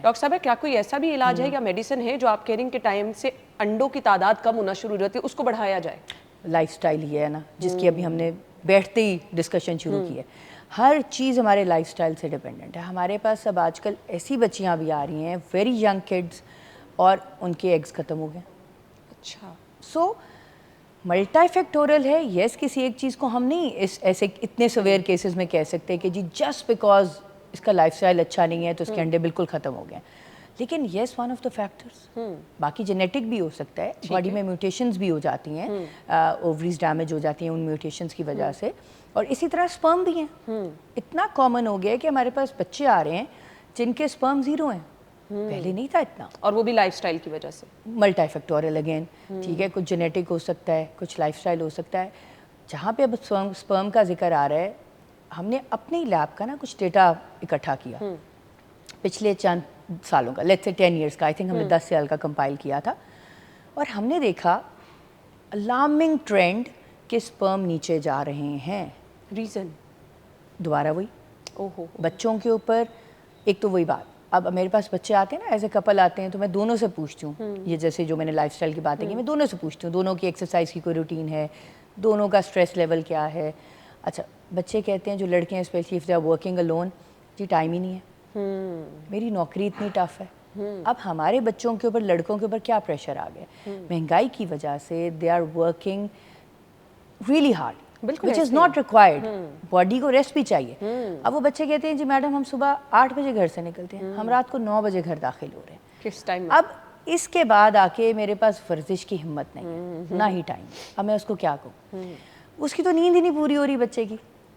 Doctor صاحب کیا کوئی ایسا بھی علاج ہے یا میڈیسن ہے جو آپ کہہ رہی ہیں کہ ٹائم سے انڈوں کی تعداد کم ہونا شروع ہو جاتی ہے اس کو بڑھایا جائے؟ لائف سٹائل ہی ہے نا جس کی ابھی ہم نے بیٹھتے ہی ڈسکشن شروع کی ہے. ہر چیز ہمارے لائف سٹائل سے ڈپینڈنٹ ہے. ہمارے پاس اب آج کل ایسی بچیاں بھی آ رہی ہیں ویری ینگ کڈس اور ان کے ایگز ختم ہو گئے. اچھا. سو ملٹا فیکٹورل ہے. یس کسی ایک چیز کو ہم نہیں ایسے اتنے سویئر کیسز میں کہہ سکتے کہ جی جسٹ بیکاز اس کا لائف سٹائل اچھا نہیں ہے تو اس کے انڈے بالکل ختم ہو گئے. لیکن yes one of the factors. باقی جینیٹک بھی ہو سکتا ہے, باڈی میں میوٹیشنز بھی ہو جاتی ہیں, اووریز ڈیمیج ہو جاتی ہیں ان میوٹیشنز کی وجہ سے, اور اسی طرح اسپرم بھی ہیں. اتنا کامن ہو گیا ہے کہ ہمارے پاس بچے آ رہے ہیں جن کے اسپرم زیرو ہیں. پہلے نہیں تھا اتنا, اور وہ بھی لائف سٹائل کی وجہ سے. ملٹا فیکٹوریل اگین, ٹھیک ہے, کچھ جینیٹک ہو سکتا ہے, کچھ لائف سٹائل ہو سکتا ہے. جہاں پہ اب اسپرم کا ذکر آ رہا ہے, ہم نے اپنے لیب کا نا کچھ ڈیٹا اکٹھا کیا پچھلے چند سالوں کا, لیٹس سے 10 ایئرس کا, آئی تھنک ہم نے 10 سال کا کمپائل کیا تھا, اور ہم نے دیکھا الارمنگ ٹرینڈ کہ اسپرم نیچے جا رہے ہیں. ریزن دوبارہ وہی بچوں کے اوپر. ایک تو وہی بات, اب میرے پاس بچے آتے ہیں نا ایز اے کپل آتے ہیں تو میں دونوں سے پوچھتی ہوں, یہ جیسے جو میں نے لائف سٹائل کی باتیں کی میں دونوں سے پوچھتی ہوں, دونوں کی ایکسرسائز کی کوئی روٹین ہے, دونوں کا اسٹریس لیول کیا ہے. اچھا بچے کہتے ہیں جو لڑکے ہیں especially if they are working alone, جی ٹائم ہی نہیں ہے, میری نوکری اتنی ٹف ہے. اب ہمارے بچوں کے اوپر لڑکوں کے اوپر کیا پریشر آ گیا, مہنگائی کی وجہ سے they are working really hard which is not required. Body کو ریسٹ بھی چاہیے. اب وہ بچے کہتے ہیں جی میڈم ہم صبح 8 بجے گھر سے نکلتے ہیں, ہم رات کو 9 بجے گھر داخل ہو رہے ہیں. کس ٹائم؟ اب اس کے بعد آ کے میرے پاس ورزش کی ہمت نہیں ہے, نہ ہی ٹائم. اب میں اس کو کیا کہوں, اس کی تو نیند ہی نہیں پوری ہو رہی بچے کی.